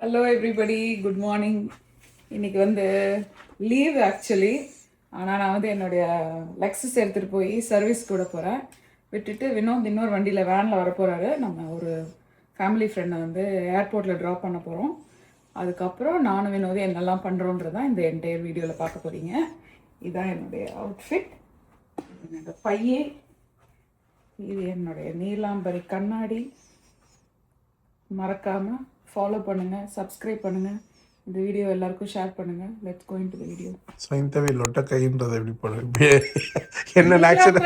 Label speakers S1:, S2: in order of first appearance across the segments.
S1: Hello everybody, good morning. இன்னைக்கு வந்து leave actually. ஆனால் நான் வந்து என்னுடைய லெக்ஸஸ் எடுத்துகிட்டு போய் சர்வீஸ் கூட போகிறேன். விட்டுட்டு வினோத் இன்னொரு வண்டியில் வேனில் வரப்போகிறாரு. நம்ம ஒரு ஃபேமிலி ஃப்ரெண்டை வந்து ஏர்போர்ட்டில் ட்ராப் பண்ண போகிறோம். அதுக்கப்புறம் நானும் வினோத் என்னெல்லாம் பண்ணுறோன்றது தான் இந்த என்டையர் வீடியோவில் பார்க்க போகிறீங்க. இதுதான் என்னுடைய அவுட்ஃபிட், என்னோடய பையே, இது என்னுடைய நீலாம்பரி கண்ணாடி. மறக்காமல் ஃபாலோ பண்ணுங்கள், சப்ஸ்கிரைப் பண்ணுங்கள், இந்த வீடியோ எல்லாருக்கும் ஷேர் பண்ணுங்கள். Let's go into the video.
S2: சைந்தவி லொட்ட கைன்றதை எப்படி பண்ணுறது? என்ன ஆக்ஷன்,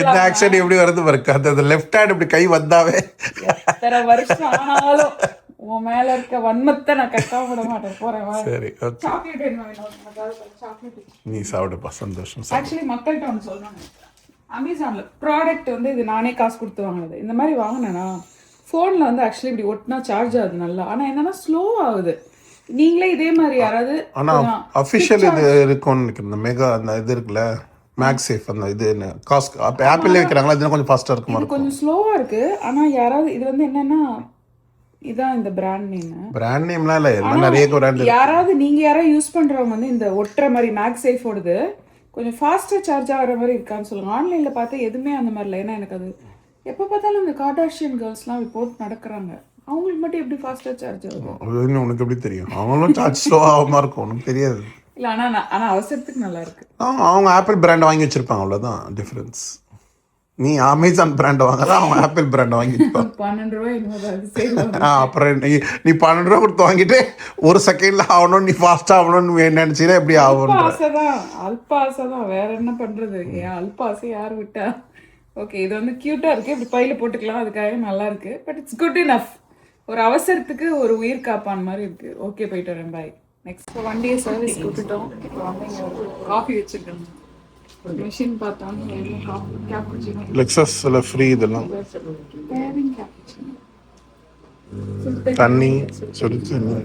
S2: எந்த ஆக்ஷன் எப்படி வருது பாருங்க. அந்த லெஃப்ட் ஹேண்ட் இப்படி கை வந்தாவே
S1: எத்தனை வருஷம் ஆனாலும் உன் மேல இருக்க வன்மத்தை நான் கட்டாம விட மாட்டேன். போறேன்.
S2: சரி, ஓகே.
S1: சாக்லேட் வேணுமா? சாக்லேட்
S2: நீ சாப்பிடுப்பா, சந்தோஷம்.
S1: ஆக்சுவலி மக்கள்கிட்ட ஒன்று சொல்றாங்க, அமேசான்ல ப்ராடக்ட் வந்து இது நானே காசு கொடுத்து வாங்கினது. இந்த மாதிரி வாங்கினேன்னா ஃபோனில் வந்து ஆக்சுவலி இப்படி ஒட்டினா சார்ஜ் ஆகுது நல்லா, ஆனால் என்னன்னா ஸ்லோ ஆகுது. நீங்களே இதே மாதிரி யாராவது
S2: ஆனால் அஃபிஷியல் இது இருக்கும்னு நினைக்கிறேன். இந்த மெகா அந்த இது இருக்குல்ல, மேக்ஸேஃப் அந்த இது காஸ்ட் ஆப்பிள்ல வைக்கிறாங்களா, இது கொஞ்சம் ஃபாஸ்ட்டாக இருக்குமா?
S1: இது கொஞ்சம் ஸ்லோவாக இருக்குது. ஆனால் யாராவது இது வந்து என்னென்னா இதான் இந்த பிராண்ட் நேம்.
S2: பிராண்ட் நேம்லாம் இல்லை, எல்லாம் நிறைய பிராண்ட்.
S1: யாராவது நீங்கள் யாராவது யூஸ் பண்ணுறவங்க வந்து இந்த ஒட்டுற மாதிரி மேக்ஸேஃபோடது கொஞ்சம் ஃபாஸ்ட்டாக சார்ஜ் ஆகிற மாதிரி இருக்கான்னு சொல்லுங்கள். ஆன்லைனில் பார்த்து எதுவுமே அந்த மாதிரி இல்லை. ஏன்னா எனக்கு அது எப்போ பார்த்தாலும் இந்த கார்டாஷியன் கேர்ள்ஸ்லாம் போட்டு நடக்கிறாங்க. அவங்களுக்கு மட்டும் எப்படி ஃபாஸ்ட்டாக சார்ஜ் ஆகும்?
S2: உனக்கு எப்படி தெரியும்? அவங்களும் சார்ஜ் ஸ்லோவாக இருக்கும், உனக்கு தெரியாது.
S1: இல்லை, ஆனால் அவசரத்துக்கு நல்லா இருக்கு.
S2: அவங்க ஆப்பிள் பிராண்டை வாங்கி வச்சிருப்பாங்க, அவ்வளோதான் டிஃப்ரென்ஸ். நீ அமேசான் பிராண்டை வாங்குறா, அவங்க ஆப்பிள் பிராண்டை வாங்கிருப்பாங்க.
S1: 12 ரூபாய்
S2: அப்புறம் நீ 12 ரூபா கொடுத்து வாங்கிட்டு ஒரு செகண்ட்ல ஆகணும், நீ ஃபாஸ்ட்டாக ஆகணும்னு நினைச்சீங்கன்னா எப்படி ஆகும்?
S1: அல்ப ஆசை தான், வேற என்ன பண்றது? ஏன் அல்ப ஆசை யார் விட்டா? ஓகே, இது வந்து க்யூட்டாக இருக்குது, இப்படி பையில் போட்டுக்கலாம், அதுக்காக நல்லா இருக்குது. But it's good enough. ஒரு அவசரத்துக்கு ஒரு உயிர் காப்பான் மாதிரி இருக்குது. ஓகே, போயிட்டு வரேன், பாய். நெக்ஸ்ட் வண்டியை சர்வீஸ் கொடுத்துட்டோம். இப்போ வந்து இங்கே ஒரு காஃபி வச்சுருக்கேன். மிஷின் பார்த்தோம்,
S2: லெக்ஸஸ்ல ஃப்ரீ இதெல்லாம். தண்ணி சுடு தண்ணி.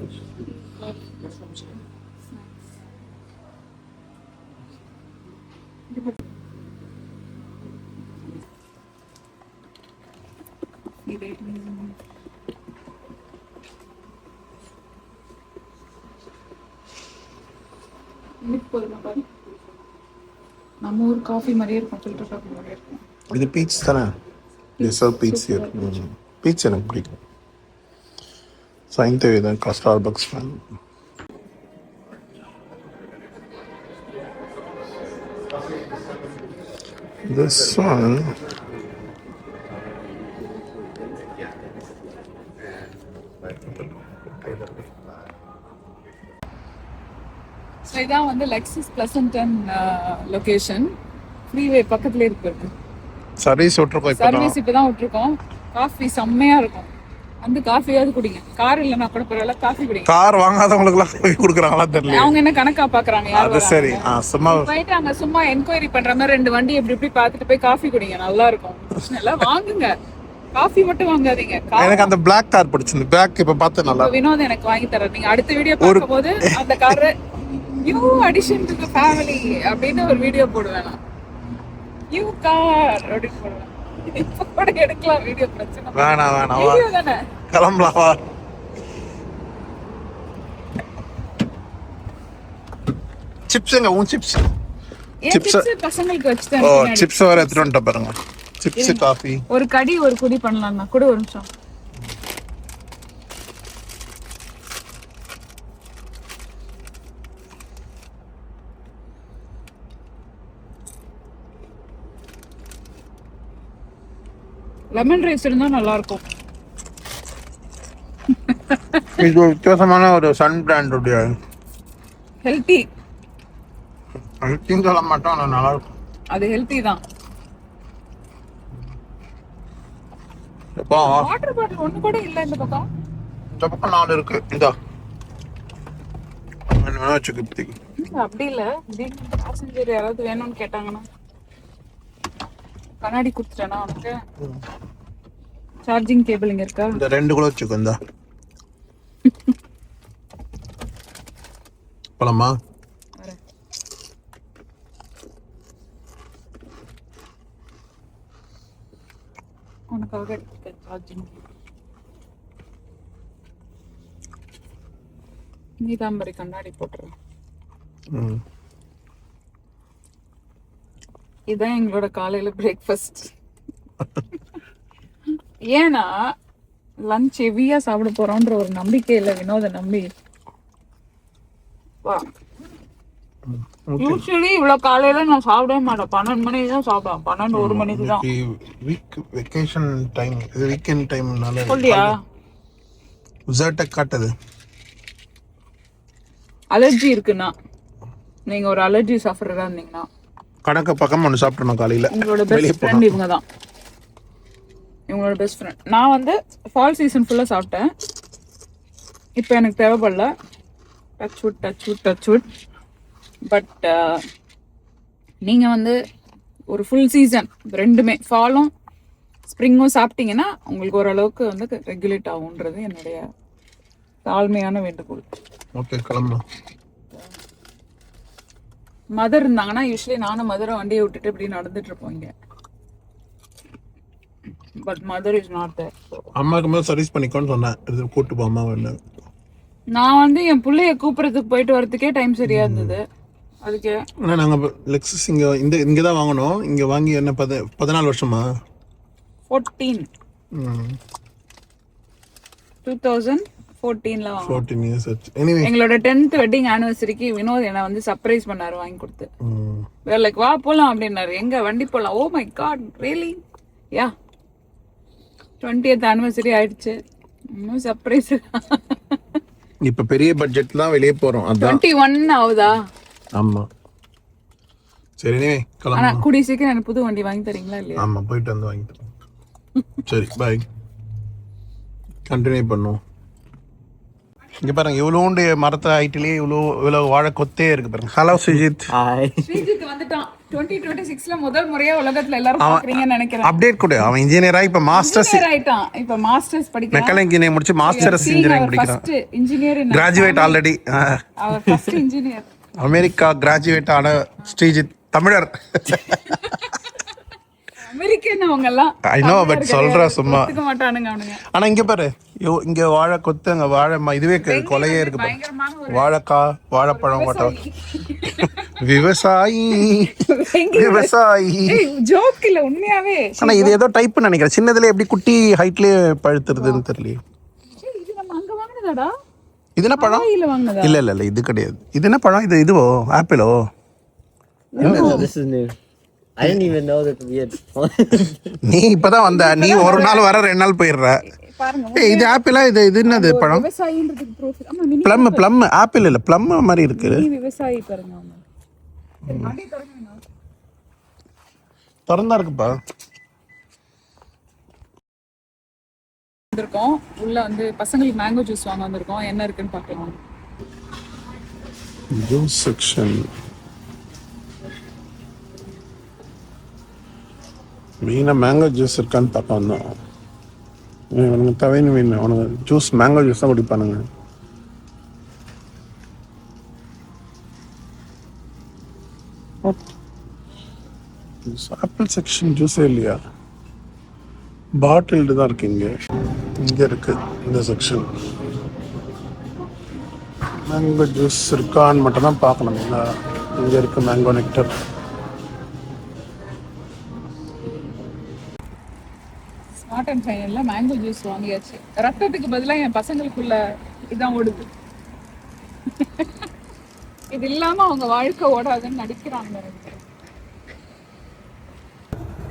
S1: நம்ம ஊர் காஃபி மாதிரியே இருக்கும், ஃபில்டர் காஃபி மாதிரியே இருக்கும்.
S2: இது பீச் தானே? இது சர்வ் பீச் ஹியர். பீச் எனக்கு பிடிக்கும். சைந்தவி தான் ஸ்டார்பக்ஸ் ஃபேன். This one
S1: இதான் வந்து லெக்ஸஸ் பிளசன்டன் லொகேஷன். ஃப்ரீவே பக்கத்துல இருக்கு.
S2: சர்வீஸ் விட்டுருக்கோம்.
S1: சர்வீஸ் இப்பதான் விட்டுருக்கோம். காஃபி செம்மையா இருக்கும். வந்து காஃபியாவது குடிங்க. கார் இல்லைன்னா கூட பரவாயில்ல, காஃபி குடிங்க.
S2: கார் வாங்காதவங்களுக்குலாம் காஃபி கொடுக்குறாங்களா தெரியல.
S1: அவங்க என்ன கணக்கா பாக்குறாங்க?
S2: அது சரி, சும்மா
S1: போயிட்டு அங்க சும்மா என்கொயரி பண்ற மாதிரி 2 வண்டி எப்படி பார்த்துட்டு போய் காஃபி குடிங்க, நல்லா இருக்கும். எல்லாம் வாங்குங்க, காஃபி மட்டும் வாங்காதீங்க.
S2: எனக்கு அந்த பிளாக் கார் பிடிச்சிருந்து. பிளாக் இப்ப பார்த்து நல்லா.
S1: வினோத் எனக்கு வாங்கி தரேன். நீங்க அடுத்த வீடியோ பார்க்கும்போது அந்த car new addition to the family அப்படின்னு ஒரு வீடியோ போடுவேன் நான். நியூ கார் அப்படின்னு போடுவேன். இப்போ கூட எடுக்கலாம் வீடியோ, பிரச்சனை
S2: வேணாம்
S1: வீடியோ தானே,
S2: கிளம்பலாம் வா. சிப்ஸ்ங்க, உன் சிப்ஸ்
S1: பசங்களுக்கு வச்சுட்டேன்.
S2: ஓ, சிப்ஸ் வர எடுத்துட்டு வந்துட்ட பாருங்க. சிப்ஸ் காஃபி
S1: ஒரு கடி ஒரு குடி பண்ணலாம்னா கூட. ஒரு நிமிஷம். லெமன் ரைஸ் இருந்தா நல்லா இருக்கும்.
S2: இது வித்தியாசமான ஒரு சன் பிராண்டோட
S1: ஹெல்த்தி.
S2: ஹெல்த்தின்னு சொல்ல மாட்டோம், ஆனால் நல்லா இருக்கும்.
S1: அது ஹெல்த்தி தான். வாட்டர் பாட்டில் ஒன்று கூட இல்லை இந்த பக்கம்.
S2: இந்த பக்கம் 4 இருக்கு. இதா வேணா வச்சுக்க. இப்போதைக்கு
S1: அப்படி இல்லை, பேசஞ்சர் யாராவது வேணும்னு கேட்டாங்கன்னா கண்ணாடி கொடுத்துட்டேனா உனக்கு. சார்ஜிங் கேபிள் இங்க இருக்கா?
S2: இந்த 2 கூட வச்சுக்கோ. இந்த போலாமா?
S1: உனக்காக சார்ஜிங். நீதாம்பரி கண்ணாடி போட்டுருவேன்.
S2: ம்.
S1: இதுதான் எங்களோட காலையில பிரேக்ஃபாஸ்ட். ஏன்னா லஞ்ச் ஹெவியா சாப்பிட போறோம்ன்ற ஒரு நம்பிக்கை இல்லை வினோத நம்பி. வா, யூஸ்வலி இவ்வளவு காலையில நான் சாப்பிடவே மாட்டேன். 12 மணிக்கு தான் சாப்பிடுவேன். 12 1 மணிக்கு தான்.
S2: வீக் வெக்கேஷன் டைம், இது வீக்கெண்ட் டைம்னால
S1: சொல்லியா
S2: உசாட்ட காட்டுது.
S1: அலர்ஜி இருக்குன்னா, நீங்க ஒரு அலர்ஜி சஃபரரா இருந்தீங்கன்னா
S2: கணக்கு பக்கம் ஒன்று சாப்பிட்டணும் காலையில்.
S1: உங்களோட பெஸ்ட் ஃப்ரெண்ட் இவங்க தான். இவங்களோட பெஸ்ட் ஃப்ரெண்ட். நான் வந்து ஃபால் சீசன் ஃபுல்லாக சாப்பிட்டேன். இப்போ எனக்கு தேவைப்படல. Touch wood. பட் நீங்கள் வந்து ஒரு ஃபுல் சீசன் ரெண்டுமே ஃபாலும் ஸ்ப்ரிங்கும் சாப்பிட்டீங்கன்னா உங்களுக்கு ஓரளவுக்கு வந்து ரெகுலேட் ஆகுன்றது என்னுடைய தாழ்மையான வேண்டுகோள்.
S2: ஓகே, கிளம்பலாம்.
S1: மதர் இருந்தாங்கன்னா யூஸ்வலி நானும் மதரை வண்டியை விட்டுட்டு இப்படி நடந்துட்டு இருப்போம் இங்க. But mother is not there.
S2: அம்மாக்கு மேலே சர்வீஸ் பண்ணிக்கோன்னு சொன்னேன். இது கூட்டு போ அம்மா வேணு. நான்
S1: வந்து என் பிள்ளைய கூப்பிட்றதுக்கு போயிட்டு வரதுக்கே டைம் சரியா இருந்தது. அதுக்கு
S2: ஆனால் நாங்கள் லெக்ஸஸ் இங்கே தான் வாங்கினோம். இங்கே வாங்கி என்ன 14 வருஷமா?
S1: 14 2014ல வாங்கினோம்.
S2: 14 years ஆச்சு. எனிவே
S1: எங்களோட 10th வெட்டிங் ஆனிவர்சரிக்கு வினோத் என்ன வந்து சர்ப்ரைஸ் பண்ணாரு வாங்கி கொடுத்து. வேற லைக் வா போலாம் அப்படின்னாரு. எங்க வண்டி போலாம்? Oh my God really? Yeah 20th anniversary ஆயிடுச்சு. இன்னும் சர்ப்ரைஸ்.
S2: இப்போ பெரிய பட்ஜெட் தான் வெளியே போகிறோம். அதான்
S1: 21 ஆகுதா?
S2: ஆமா. சரி, எனிவே
S1: ஆனா
S2: கிளம்பலாம்.
S1: கூடிய சீக்கிரம் எனக்கு புது வண்டி வாங்கி தரீங்களா இல்லையா?
S2: ஆமாம், போயிட்டு வந்து வாங்கி தரேன். சரி, பாய். கண்டினியூ பண்ணுவோம். இங்கே பாருங்க, இவ்வளோண்டு மரத்தை ஹைட்டிலே இவ்வளோ வாழை கொத்தே இருக்கு பாருங்க. ஹலோ சுஜித்.
S3: ஹாய்.
S1: ஸ்ரீஜித் வந்துட்டான். 2026ல முதல் முறையா உலகத்துல எல்லாரும் பாக்குறீங்கன்னு நினைக்கிறேன்.
S2: அப்டேட் கொடு. அவன் இன்ஜினியரா இப்போ மாஸ்டர்ஸ்
S1: ஆயிட்டான். இப்போ மாஸ்டர்ஸ் படிக்கிறான்.
S2: மெக்கானிக்கல் இன்ஜினியர் முடிச்சு மாஸ்டர்ஸ் இன்ஜினியரிங் படிக்கிறான்.
S1: First engineer.
S2: Graduate already.
S1: அவர் ஃபர்ஸ்ட் இன்ஜினியர்.
S2: அமெரிக்கா கிராஜுவேட் ஆன ஸ்ரீஜித் தமிழர்.
S1: அமெரிக்கன் அவங்க எல்லாம்.
S2: ஐ நோ, பட் சொல்றா சும்மா.
S1: ஒத்துக்க மாட்டானுங்க அவனுங்க.
S2: ஆனா இங்க பாரு, இங்க வாழை கொத்து, அங்க வாழை இதுவே கொலையே இருக்கு பாரு.
S1: பயங்கரமான ஒரு
S2: வாழைக்காய், வாழைப்பழம், விவசாயி விவசாயி.
S1: ஜோக் இல்ல உண்மையாவே.
S2: ஆனா இது ஏதோ டைப் நினைக்கிறேன். சின்னதுல எப்படி குட்டி ஹைட்லயே பழுத்துறதுன்னு தெரியல.
S1: இது நம்ம அங்க வாங்குனதாடா?
S2: இது என்ன பழம்?
S1: இல்ல வாங்குனதா?
S2: இல்ல இல்ல இல்ல, இது கிடையாது. இது என்ன பழம்? இதுவோ ஆப்பிளோ?
S3: No, this is new. I didn't even know that we had fun.
S2: நீ இப்பதான் வந்த. நீ ஒரு நாள் வர 2 நாள் போயிடுற.
S1: பாருங்க.
S2: இது ஆப்பிளா? இது என்னது பழம்?
S1: விவசாயின்றதுக்கு ப்ரூஃப். ஆமா, மினி
S2: ப்ளம். ஆப்பிள் இல்ல, ப்ளம் மாதிரி இருக்கு.
S1: விவசாயி பாருங்க அவங்க. சரி, வண்டி திறங்க.
S2: திறந்தா இருக்குப்பா.
S1: வந்திருக்கோம். உள்ள வந்து பசங்களுக்கு மேங்கோ ஜூஸ் வாங்க வந்திருக்கோம். என்ன இருக்குன்னு பார்க்கலாம்.
S2: Juice section. மெயினாக மேங்கோ ஜூஸ் இருக்கான்னு பார்க்க வந்தோம். உனக்கு தவைன்னு வேணும். உனக்கு ஜூஸ் மேங்கோ ஜூஸ் தான் குடிப்பானுங்க. ஆப்பிள் செக்ஷன் ஜூஸே இல்லையா? பாட்டில்டு தான் இருக்கு. இங்கே இருக்கு இந்த செக்ஷன். மேங்கோ ஜூஸ் இருக்கான்னு மட்டும் தான் பார்க்கணும். இங்கே இருக்கு மேங்கோ நெக்டர்.
S1: ஸ்மார்ட் அண்ட் ஃபைனல்ல மேங்கோ ஜூஸ் வாங்கியாச்சு. ரத்தத்துக்கு பதிலாக என் பசங்களுக்குள்ள இதான் ஓடுது. இது இல்லாம அவங்க வாழ்க்கை ஓடாதுன்னு நடிக்கிறாங்க.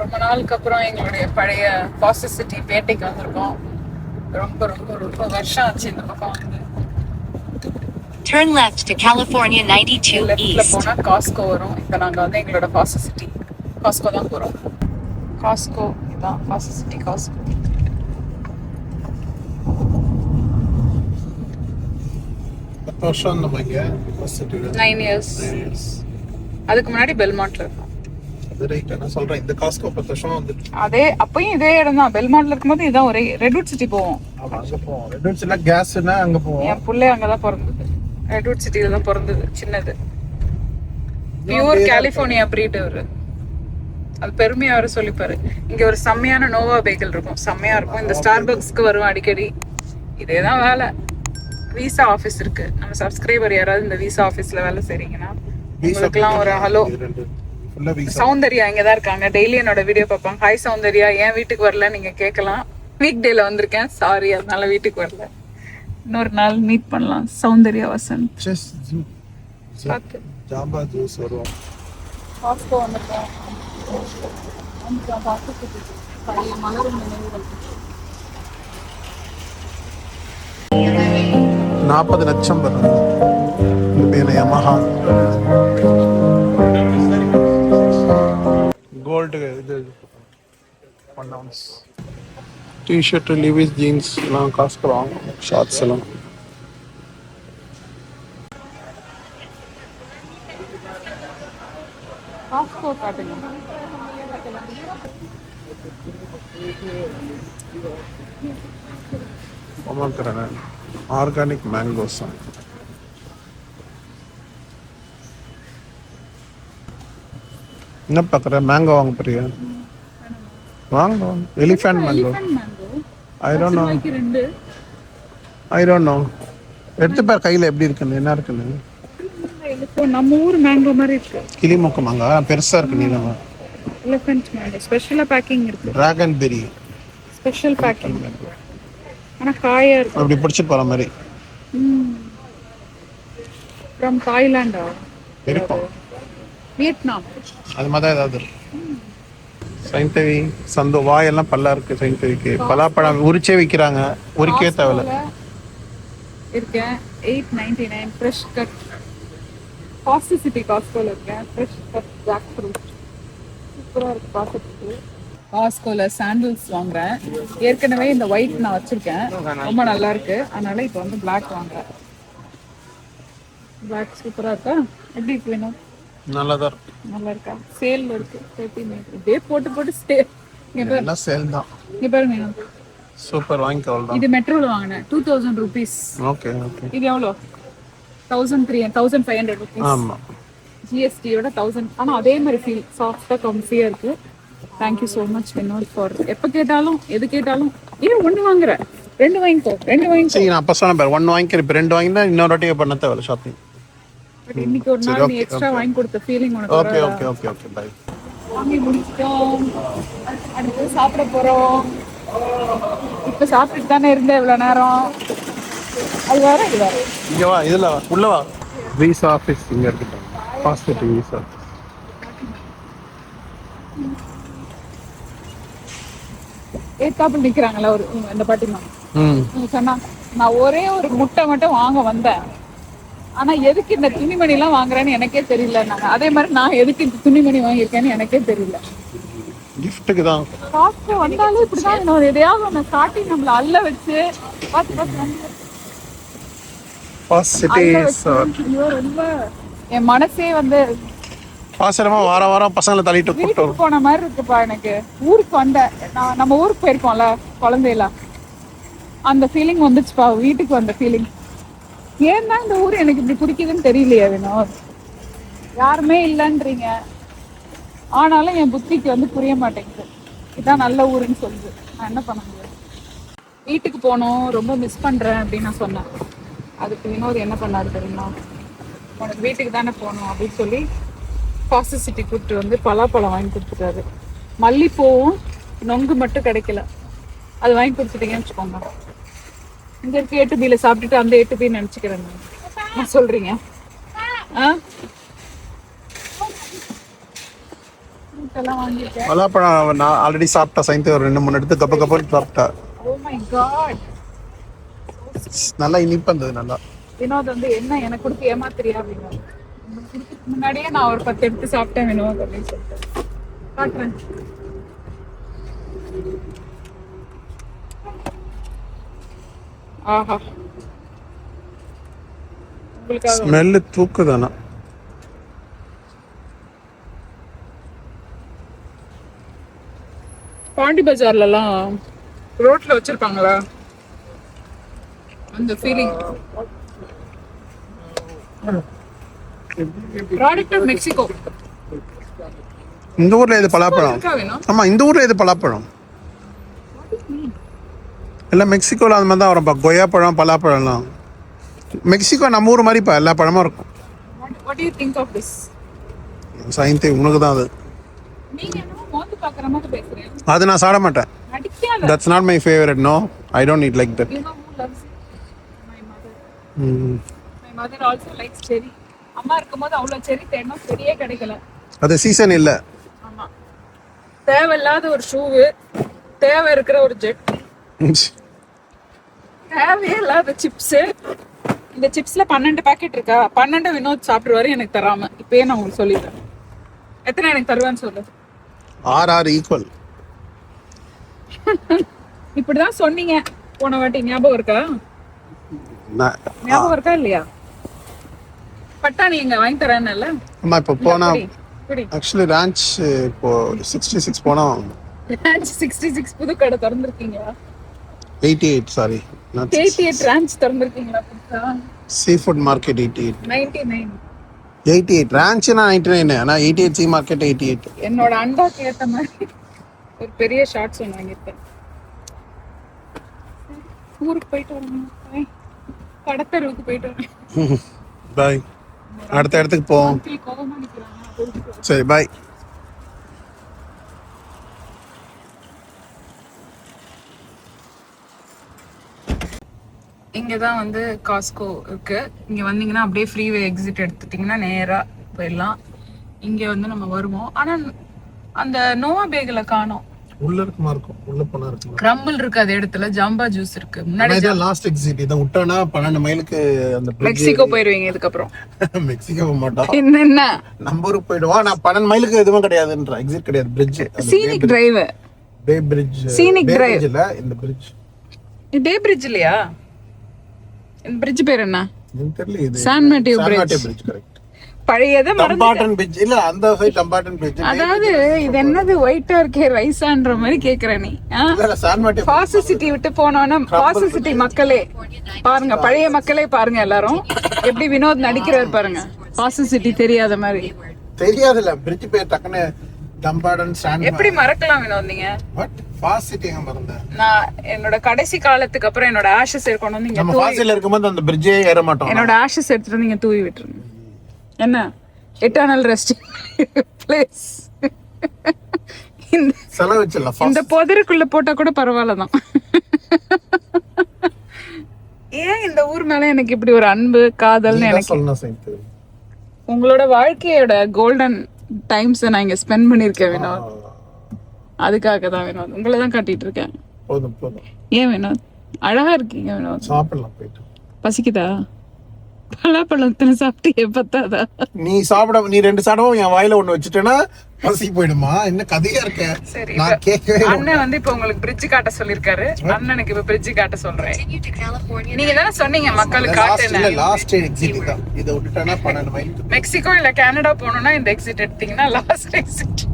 S1: ரொம்ப நாளுக்கு அப்புறம் எங்களுடைய பழைய பாசஸ் சிட்டி பேட்டைக்கு வந்திருக்கோம். ரொம்ப ரொம்ப ரொம்ப வருஷம் ஆச்சு இந்த பக்கம் வந்து.
S4: Turn left to California 92
S1: லெஃப்ட்ல
S4: East.
S1: போனா காஸ்கோ வரும். இப்போ நாங்க வந்து எங்களோட பாசஸ் சிட்டி காஸ்கோ தான் போறோம். காஸ்கோ இதான் பாசஸ் சிட்டி காஸ்கோ.
S2: வருஷம் அந்த
S1: 9 years. அதுக்கு முன்னாடி பெல்மாண்ட்ல இருக்கும்.
S2: சொல்றேன், இந்த காஸ்கோ 10 வருஷம் வந்துட்டு.
S1: அதே அப்பயும் இதே இடம் தான். பெல்மாண்ட்ல இருக்கும்போது இதான் ஒரே ரெட்வுட் சிட்டி போவோம்.
S2: அங்க போவோம். ரெட்வுட் சிட்டி கேஸ்னா அங்க போவோம்.
S1: என் பிள்ளை அங்கதான் பிறந்தது. ரெட்வுட் சிட்டில தான் பிறந்தது. சின்னது பியூர் கலிஃபோர்னியா பிரீட். அவரு அது பெருமையா அவரு சொல்லிப்பாரு. இங்க ஒரு செம்மையான நோவா பேக்கல் இருக்கும். செம்மையா இருக்கும். இந்த ஸ்டார்பக்ஸ்க்கு வருவேன் அடிக்கடி. இதேதான் வேலை. விசா ஆஃபீஸ் இருக்கு. நம்ம சப்ஸ்கிரைபர் யாராவது இந்த விசா ஆஃபீஸ்ல வேலை செய்றீங்கன்னா உங்களுக்குலாம் ஒரு ஹலோ.
S2: ஃபுல்லா வீசா.
S1: சௌந்தர்யா இங்க தான் இருக்காங்க. டெய்லி என்னோட வீடியோ பார்ப்பாங்க. ஹாய் சௌந்தர்யா, ஏன் வீட்டுக்கு வரல நீங்க கேட்கலாம். வீக் டேல வந்திருக்கேன், சாரி, அதனால வீட்டுக்கு வரல. இன்னொரு நாள் மீட் பண்ணலாம். சௌந்தர்யா வசந்த் பார்த்து
S2: ஜாம்பா ஜூஸ் வரும்.
S1: காஸ்கோ வந்துட்டோம். பழைய மலரும் நினைவுகள்.
S2: 40 லட்சம் வரும். இந்த பேர் யமஹா கோல்டு. இது 1 ounce டிஷர்ட், லிவிஸ் ஜீன்ஸ் எல்லாம் காசு வாங்க. ஷார்ட்ஸ் எல்லாம்
S1: காஸ்கோ காட்டுங்க.
S2: Organic mangoes. என்ன பார்க்குற? மேங்கோ வாங்க போறியா? வாங்க. Elephant mango. I don't no. எடுத்து பாரு கையில் எப்படி இருக்குன்னு, என்ன இருக்குன்னு.
S1: நம்ம ஊர் மேங்கோ மாதிரி இருக்கு.
S2: கிளிமொக்கு மாங்கா பெருசா இருக்கு. நீளமா
S1: எலிஃபண்ட் மேங்கோ ஸ்பெஷலா பேக்கிங் இருக்கு.
S2: டிராகன் பெரி
S1: ஸ்பெஷல் பேக்கிங். ஆனா காயா இருக்கு.
S2: அப்படி பிடிச்சிட்டு போற மாதிரி.
S1: ஃப்ரம் தாய்லாண்டா
S2: இருக்கும்.
S1: வியட்நாம்
S2: அது மாதிரி ஏதாவது சைந்தவி சந்தோ வாயெல்லாம் பல்லா இருக்கு. சைந்தவிக்கு பலாப்பழம் உரிச்சே விற்கிறாங்க. உரிக்கவே தேவையில்ல.
S1: இருக்கேன் 899 ஃப்ரெஷ் கட். காஸ்ட் சிட்டி காஸ்கோல இருக்கேன். ஃப்ரெஷ் கட் ஜாக் ஃப்ரூட் சூப்பரா இருக்கு பார்க்கறதுக்கு. காஸ்கோல சாண்டல்ஸ் வாங்குறேன். ஏற்கனவே இந்த ஒயிட் நான் வச்சிருக்கேன், ரொம்ப நல்லா இருக்கு. அதனால இப்போ வந்து பிளாக் வாங்குறேன். பிளாக் சூப்பரா இருக்கா? எப்படி இருக்கு வேணும்?
S2: நல்லா தான் இருக்கு.
S1: நல்லா இருக்கா? சேல்ல இருக்கு 39. இதே போட்டு சேல்.
S2: எல்லாம் சேல் தான்.
S1: இங்க பாருங்க வேணும்.
S2: சூப்பர், வாங்கிக்கலாம்.
S1: இது மெட்ரோல வாங்கினேன் 2000 rupees.
S2: Okay okay.
S1: இது எவ்வளோ? 1500 rupees.
S2: ஆமா,
S1: ஜிஎஸ்டியோட 1000. ஆனா அதே மாதிரி ஃபீல் சாஃப்டா கம்ஃபியா இருக்கு. Thank you so much Vinod for எப்போ கேட்டாலும் எது கேட்டாலும் ஏன் ஒன்று வாங்குற, 2 வாங்கிக்கோ, 2 வாங்கிக்கோ.
S2: சரி, நான் அப்போ சொன்னேன் பாரு, 1 வாங்கிக்கிறேன். இப்போ 2 வாங்கினா இன்னொரு வாட்டி பண்ண தேவையில்ல ஷாப்பிங்.
S1: பட் இன்னைக்கு ஒரு நாள் நீ எக்ஸ்ட்ரா வாங்கி கொடுத்த ஃபீலிங் உனக்கு.
S2: Okay okay okay okay bye.
S1: வாங்கி முடிச்சிட்டோம். அடுத்து சாப்பிட போறோம். இப்போ சாப்பிட்டுட்டு தானே இருந்தேன் இவ்வளோ நேரம். அது வேற இது வேற.
S2: இங்க வா, இதுல வா, உள்ள வா. விசா ஆஃபீஸ் இங்க இருக்கு. Passport visa.
S1: ஏத்தாப்புல நிக்கிறாங்களா ஒரு இந்த பாட்டிமா. சொன்னாங்க நான் ஒரே ஒரு முட்டை மட்டும் வாங்க வந்தேன், ஆனா எதுக்கு இந்த துணிமணி எல்லாம் வாங்குறேன்னு எனக்கே தெரியல. அதே மாதிரி நான் எதுக்கு இந்த துணிமணி வாங்கியிருக்கேன்னு எனக்கே தெரியல.
S2: கிஃப்ட்டுக்கு தான்.
S1: காஸ்ட்ல வந்தாலும் இப்படிதான் இன்னொரு எதையாவது ஒன்று காட்டி நம்மள அல்ல வச்சு ரொம்ப என் மனசே வந்து
S2: பாசரமா வார வாரம் பசங்களை தள்ளிட்டு
S1: வீட்டுக்கு போன மாதிரி இருக்குப்பா எனக்கு. ஊருக்கு வந்தேன், நம்ம ஊருக்கு போயிருக்கோம்ல குழந்தையில, அந்த ஃபீலிங் வந்துச்சுப்பா. வீட்டுக்கு வந்த ஃபீலிங். ஏன்னா இந்த ஊர் எனக்கு இப்படி பிடிக்குதுன்னு தெரியலையா வினோத்? யாருமே இல்லைன்றீங்க, ஆனாலும் என் புத்திக்கு வந்து புரிய மாட்டேங்குது. இதான் நல்ல ஊருன்னு சொல்லுது. நான் என்ன பண்ண முடியும்? வீட்டுக்கு போகணும், ரொம்ப மிஸ் பண்றேன் அப்படின்னு நான் சொன்னேன். அதுக்கு வினோத் என்ன பண்ணாரு தெரியுமா? உனக்கு வீட்டுக்கு தானே போகணும் அப்படின்னு சொல்லி காஸ்ட் சிட்டி கூப்பிட்டு வந்து பலாப்பழம் வாங்கி கொடுத்துட்டாரு. மல்லிப்பூவும் நொங்கு மட்டும் கிடைக்கல, அது வாங்கி கொடுத்துட்டீங்கன்னு வச்சுக்கோங்க. இங்க இருக்க 8B சாப்பிட்டுட்டு அந்த 8B நினைச்சுக்கிறேன் நான். சொல்றீங்க
S2: பலாப்பழம் நான் ஆல்ரெடி சாப்பிட்டா. சைந்து ஒரு 2-3 எடுத்து கப்ப கப்பன்னு சாப்பிட்டா.
S1: ஓ மை காட்,
S2: நல்லா இனிப்பா இருந்தது. நல்லா
S1: வினோத் வந்து என்ன எனக்கு கொடுத்து ஏமாத்திரியா அப்படின்னு முன்னாடியே நான் ஒரு 10 எடுத்து சாப்பிட்டேன் வினோத் அப்படின்னு சொல்லிட்டு காட்டுறேன். ஆஹா, உங்களுக்காக
S2: ஸ்மெல் தூக்குதானா?
S1: பாண்டி பஜார்லாம் ரோட்ல வச்சிருப்பாங்களா அந்த ஃபீலிங். Product of Mexico.
S2: இந்த ஊர்ல இது பலாப்பழம். ஆமா, இந்த ஊர்ல இது பலாப்பழம். எல்லாம் மெக்சிகோல அந்த மாதிரி தான் வரும்பா. கொய்யா பழம், பலாப்பழம்லாம். மெக்சிகோ நம்ம ஊர் மாதிரிப்பா எல்லா பழமும் இருக்கும்.
S1: What do you think of this?
S2: சயின்ஸே உனக்கு தான் அது.
S1: நீங்க என்ன மோந்து பார்க்குற மாதிரி பேசுறீங்க?
S2: அது நான் சாப்பிட மாட்டேன்.
S1: நடிக்காத.
S2: That's not my favorite. No, I don't eat like that.
S1: You know who loves it? My mother.
S2: Mm.
S1: My mother also likes cherry. அம்மா இருக்கும்போது அவ்வளோ செரி தேடணும், செரியே கிடைக்கல.
S2: அது சீசன் இல்லை.
S1: ஆமா, தேவையில்லாத ஒரு ஷூவு, தேவை இருக்கிற ஒரு ஜெட், தேவையே இல்லாத சிப்ஸு. இந்த சிப்ஸ்ல 12 பாக்கெட் இருக்கா? 12 வினோத் சாப்பிடுவாரு எனக்கு தராம. இப்பயே நான் உங்களுக்கு சொல்லிடுறேன். எத்தனை எனக்கு தருவான்னு சொல்லு.
S2: 6 ஈக்குவல்.
S1: இப்படிதான் சொன்னீங்க போன வாட்டி, ஞாபகம் இருக்கா? ஞாபகம் இருக்கா இல்லையா? பட்டாணி எங்க வாங்கி தரேன்ல.
S2: அம்மா இப்போ போனா
S1: குடி.
S2: ஆக்சுவலி ரான்ச் இப்போ 66 போனா
S1: ரான்ச் 66 புது கடை திறந்திருக்கீங்களா?
S2: 88 சாரி நாட்
S1: 88 ரான்ச் திறந்திருக்கீங்களா புதுசா?
S2: Sea food market 88.
S1: 99.
S2: 88 ரான்ச்னா 99, ஆனா 88 சீ மார்க்கெட் 88.
S1: என்னோட அண்டாக்கு ஏத்த மாதிரி ஒரு பெரிய ஷார்ட்ஸ் ஒன்று வாங்கியிருக்கேன். ஊருக்கு போயிட்டு வரணும், கடத்தருவுக்கு போயிட்டு வரேன்.
S2: பாய். அடுத்த இடத்துக்கு போவோம்.
S1: கோவமா நிக்கிறாங்க.
S2: சரி பாய்.
S1: இங்கதான் வந்து காஸ்கோ இருக்கு. இங்க வந்தீங்கன்னா அப்படியே ஃப்ரீவே எக்ஸிட் எடுத்துட்டீங்கன்னா நேரா போயிடலாம். இங்க வந்து நம்ம வருவோம். ஆனா அந்த நோவா பேக்ல காணோம்.
S2: உள்ள இருக்குமா இருக்கும், உள்ள போனா இருக்கும்.
S1: கிரம்பிள் இருக்கு, அது இடத்துல ஜாம்பா ஜூஸ் இருக்கு. முன்னாடி
S2: இதான் லாஸ்ட் எக்ஸிட். இத விட்டோனா 12 மைலுக்கு அந்த
S1: மெக்சிகோ போயிடுவீங்க. இதுக்கு அப்புறம்
S2: மெக்சிகோ போக மாட்டோம்.
S1: என்ன
S2: நம்ம ஊருக்கு போயிடுவோம். நான் 12 மைலுக்கு எதுவும் கிடையாதுன்ற எக்ஸிட் கிடையாது. Bridge
S1: scenic drive,
S2: bay bridge,
S1: scenic drive
S2: இல்ல இந்த பிரிட்ஜ்.
S1: பே பிரிட்ஜ் இல்லையா? இந்த பிரிட்ஜ் பேர் என்ன?
S2: எனக்கு தெரியல. இது
S1: சான் மேட்டியோ பிரிட்ஜ்.
S2: கரெக்ட்.
S1: பழையத
S2: டம்பாட்டன் பிரிட்ஜ் இல்ல, அந்த சைடு டம்பாட்டன் பிரிட்ஜ்.
S1: அதாவது இது என்னது ஒயிட்டா இருக்கே ரைஸான்ற மாதிரி கேக்குற நீ.
S2: இல்ல சான் மேட்டியோ
S1: ஃபாஸ்ட் சிட்டி விட்டு போனோம்னா ஃபாஸ்ட் சிட்டி மக்களே பாருங்க, பழைய மக்களே பாருங்க, எல்லாரும் எப்படி வினோத் நடிக்கிறார் பாருங்க. ஃபாஸ்ட் சிட்டி தெரியாத மாதிரி.
S2: தெரியாதுல பிரிட்ஜ் பேர் டக்குனே டம்பாட்டன் சான்.
S1: எப்படி மறக்கலாம் வினோத் நீங்க?
S2: வாட் ஃபாஸ்ட் சிட்டி எங்க மறந்தேன்
S1: நான் என்னோட கடைசி காலத்துக்கு அப்புறம் என்னோட ஆஷஸ் எடுக்கணும் வந்து
S2: நம்ம
S1: இங்க
S2: ஃபாஸ்ட்ல இருக்கும்போது அந்த பிரிட்ஜே ஏற மாட்டோம்.
S1: என்னோட ஆஷஸ் எடுத்துட்டு வந்து இங்க தூவி விட்டுருங்க. என்ன எட்டர்னல் ரெஸ்ட் பிளேஸ்.
S2: செலவு வச்சிடலாம்.
S1: இந்த புதருக்குள்ள போட்டா கூட பரவாயில்லதான். ஏன் இந்த ஊர் மேல எனக்கு இப்படி ஒரு அன்பு காதல்னு எனக்கு
S2: சொல்லணும் சைத்து.
S1: உங்களோட வாழ்க்கையோட கோல்டன் டைம்ஸ் நான் இங்க ஸ்பெண்ட் பண்ணிருக்கேன் வினோத். அதுக்காக தான் வினோத் உங்களை தான் காட்டிட்டு இருக்கேன்.
S2: போதும் போதும்.
S1: ஏன் வினோத் அழகா இருக்கீங்க வினோத்?
S2: சாப்பிடலாம் போயிட்டு.
S1: பசிக்குதா? பலாப்பழம் சாப்பிட்டு பத்தாதா?
S2: நீ சாப்பிட, நீ 2 சாப்பிடவும் என் வாயில ஒண்ணு வச்சுட்டேன்னா பசி போயிடுமா? என்ன கதையா இருக்க?
S1: சரி,
S2: நான் கேட்கவே.
S1: அண்ணன் வந்து இப்ப உங்களுக்கு பிரிட்ஜ் காட்ட சொல்லிருக்காரு. அண்ணனுக்கு இப்ப பிரிட்ஜ் காட்ட சொல்றேன். நீங்க தானே சொன்னீங்க மக்களுக்கு காட்டுன்னு.
S2: லாஸ்ட் எக்ஸிட் தான். இத விட்டுட்டேன்னா 12 மைல்.
S1: மெக்சிகோ இல்ல கனடா போகணும்னா இந்த எக்ஸிட் எடுத்தீங்கன்னா லாஸ்ட் எக்ஸிட்.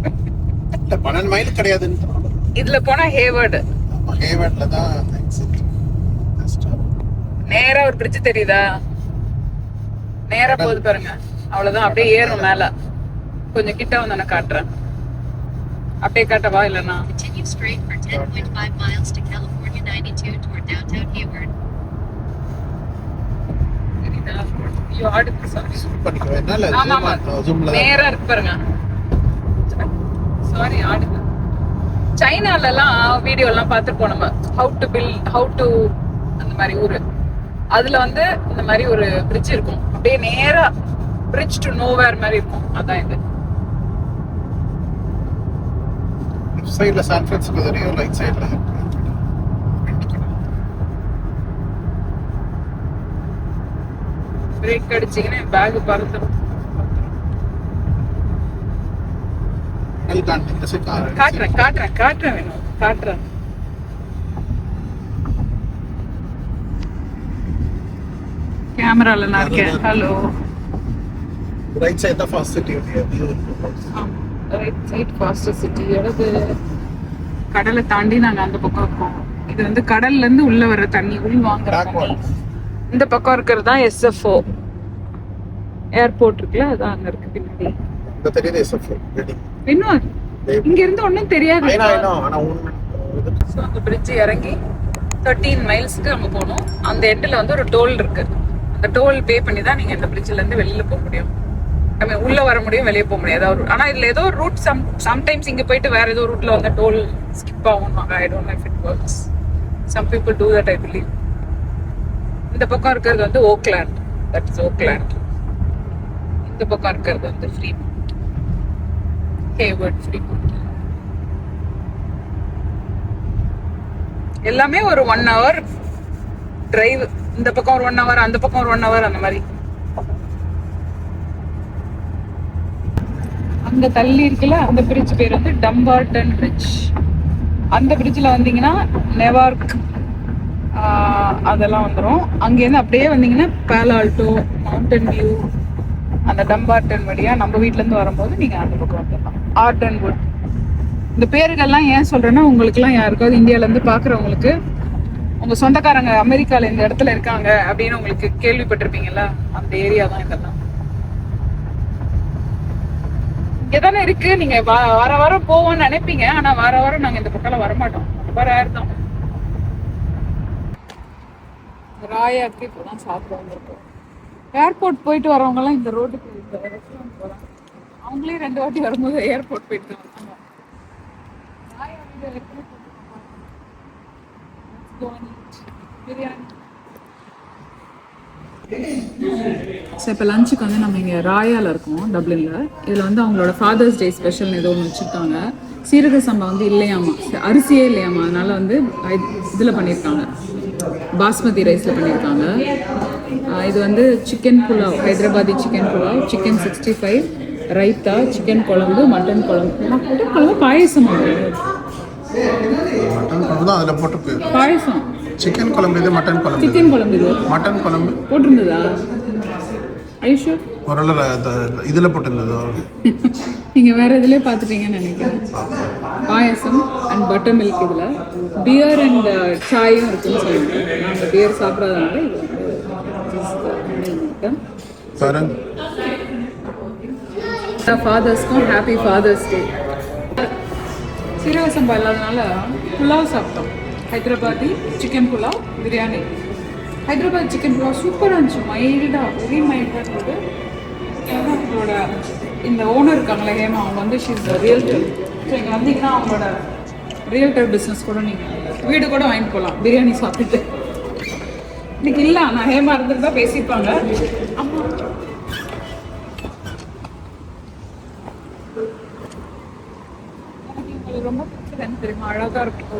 S2: இல்ல 12 மைல் கிடையாதுன்னு.
S1: இதுல போனா ஹேவர்ட்.
S2: ஹேவர்ட்ல தான் எக்ஸிட்.
S1: நேரா ஒரு பிரிட்ஜ் தெரியுதா? நேரா போகுது பாருங்க, அவ்வளவுதான். அப்படியே ஏறும் மேல. கொஞ்சம் கிட்ட வந்து நான் காட்டுறேன். அப்படியே காட்டவா இல்லனா?
S4: Continue straight for 10.5 miles to California 92 toward downtown Hayward.
S1: தெரியுதா? ஐயோ ஆடுது, சாரி.
S2: பண்ணிக்கவே என்னால
S1: ஆமா ஆமா, நேரா இருக்கு பாருங்க. சாரி ஆடுது. சைனால எல்லாம் வீடியோ எல்லாம் பார்த்துப்போம் நம்ம. ஹவு டு அந்த மாதிரி ஊரு. அதுல வந்து இந்த மாதிரி ஒரு பிரிட்ஜ் இருக்கும். அப்படியே நேரா பிரிட்ஜ் டு நோவேர் மாதிரி இருக்கும். அதான் இது.
S2: லெஃப்ட் சைடுல சான் பிரான்சிஸ்கோ தெரியும், ரைட் சைடுல
S1: பிரேக் அடிச்சீங்கன்னா என் பேக் பறந்துடும். காட்டுறேன் வேணும், காட்டுறேன். கேமரால நான் இருக்கேன். ஹலோ.
S2: ரைட் சைடு தான் fast city.
S1: Right side fast city. இடது கடலை தாண்டி நாங்க அந்த பக்கம் இருக்கோம். இது வந்து கடல்ல இருந்து உள்ள வர தண்ணி, உள் வாங்குற தண்ணி. இந்த பக்கம் இருக்கிறது தான் SFO ஏர்போர்ட் இருக்குல்ல, அதான் அங்க இருக்கு பின்னாடி.
S2: இந்த தெரியுது SFO.
S1: வினோத் இங்க இருந்து ஒண்ணும் தெரியாது.
S2: ஆனா
S1: சோ அந்த பிரிட்ஜ் இறங்கி 13 மைல்ஸ்க்கு நம்ம போனோம். அந்த எண்ட்ல வந்து ஒரு டோல் இருக்கு. அந்த டோல் பே பண்ணி தான் நீங்க இந்த பிரிட்ஜ்ல இருந்து வெளியில போக முடியும். ஐ மீன் உள்ள வர முடியும், வெளியே போக முடியாது. ஆனா இதுல ஏதோ ஒரு ரூட் சம்டைம்ஸ் இங்க போயிட்டு வேற ஏதோ ரூட்ல வந்து டோல் ஸ்கிப் ஆகும்வாங்க. I don't know if it works. Some people do that I believe. இந்த பக்கம் இருக்கிறது வந்து ஓக்லாண்ட், தட் இஸ் ஓக்லாண்ட். இந்த பக்கம் இருக்கிறது வந்து ஃப்ரீமான்ட், ஹேவர்ட் ஃப்ரீமான்ட். எல்லாமே ஒரு 1 hour டிரைவ். இந்த பக்கம் ஒரு 1 hour, அந்த பக்கம் ஒரு 1 hour, அந்த மாதிரி. அங்க தள்ளி இருக்குல்ல அந்த பிரிட்ஜ் பேர் வந்து டம்பார்டன் பிரிட்ஜ். அந்த பிரிட்ஜ்ல வந்தீங்கன்னா நெவார்க் அதெல்லாம் வந்துடும். அங்கேருந்து அப்படியே வந்தீங்கன்னா பாலால்டோ, மவுண்டன் வியூ, அந்த டம்பார்டன் வழியா நம்ம வீட்ல இருந்து வரும்போது நீங்க அந்த பக்கம் வந்துடலாம். ஆர்டன்வுட். இந்த பேருகள்லாம் ஏன் சொல்றேன்னா, உங்களுக்குலாம் யாருக்காவது இந்தியால இருந்து பாக்குறவங்களுக்கு உங்க சொந்தக்காரங்க அமெரிக்கால இந்த இடத்துல இருக்காங்க அப்படின்னு உங்களுக்கு கேள்விப்பட்டிருப்பீங்கல்ல, அந்த ஏரியா தான் இதெல்லாம். இங்கதானே இருக்கு. நீங்க வார வாரம் போவோம்னு நினைப்பீங்க, ஆனா வார வாரம் நாங்க இந்த பக்கம் வரமாட்டோம். ரொம்ப ரேர் தான். ராயாக்கு இப்பதான் சாப்பிட வந்திருக்கோம். ஏர்போர்ட் போயிட்டு வரவங்க எல்லாம் இந்த ரோட்டுக்கு ரெஸ்டாரண்ட் போறாங்க. அவங்களே 2 வாட்டி வரும்போது ஏர்போர்ட் போயிட்டு தான் வந்தாங்க. ராயா வந்து பிரியாணி. ஸோ இப்போ லஞ்சுக்கு வந்து நம்ம இங்கே ராயாவில் இருக்கோம், டப்ளினில். இதில் வந்து அவங்களோட ஃபாதர்ஸ் டே ஸ்பெஷல் ஏதோ ஒன்று வச்சுருக்காங்க. சீரக சம்பா வந்து இல்லையாமா, அரிசியே இல்லையாமா, அதனால வந்து இதில் பண்ணியிருக்காங்க, பாஸ்மதி ரைஸில் பண்ணியிருக்காங்க. இது வந்து chicken pulao, Hyderabadi chicken pulao, chicken 65, raita, chicken குழம்பு, மட்டன் குழம்பு. மட்டன் குழம்பு பாயசம்,
S2: மட்டன் குழம்பு தான் அதில் போட்டு.
S1: பாயசம்
S2: சிக்கன் குழம்பு இது, மட்டன் குழம்பு.
S1: சிக்கன் குழம்பு இது,
S2: மட்டன் குழம்பு
S1: போட்டிருந்ததா? ஐஷோ
S2: ஒரு இதில் போட்டிருந்ததோ?
S1: நீங்கள் வேறு இதிலே பார்த்துட்டீங்கன்னு நினைக்கிறேன். பாயசம் அண்ட் பட்டர் மில்க். இதில் பியர் அண்ட் சாயும் இருக்குன்னு சொல்லிட்டு நாங்கள் பியர் சாப்பிடாதனால இது ஃபாதர்ஸ்க்கும் ஹாப்பி ஃபாதர்ஸ் டே. சீரக சம்பா இல்லாதனால புலாவ் சாப்பிட்டோம். ஹைதராபாதி சிக்கன் புலாவ், பிரியாணி. ஹைதராபாத் சிக்கன் புலாவ் சூப்பராக இருந்துச்சு, மைல்டாக, வெரி மைல்டாக இருந்தது. அவங்களோட இந்த ஓனர் இருக்காங்களே ஹேமா, அவங்க வந்து ஷீஸ் ரியல்டர். ஸோ இங்கே வந்தீங்கன்னா அவங்களோட ரியல்டர் பிஸ்னஸ் கூட நீங்கள் வீடு கூட வாங்கிட்டு போகலாம் பிரியாணி சாப்பிட்டு. இன்னைக்கு இல்லை, நான் ஹேமா இருந்துட்டு தான் பேசியிருப்பாங்க. அம்மா எனக்கு இவங்களுக்கு ரொம்ப பிடிச்சது என்ன தெரியுமா, அழகாக இருக்கும்.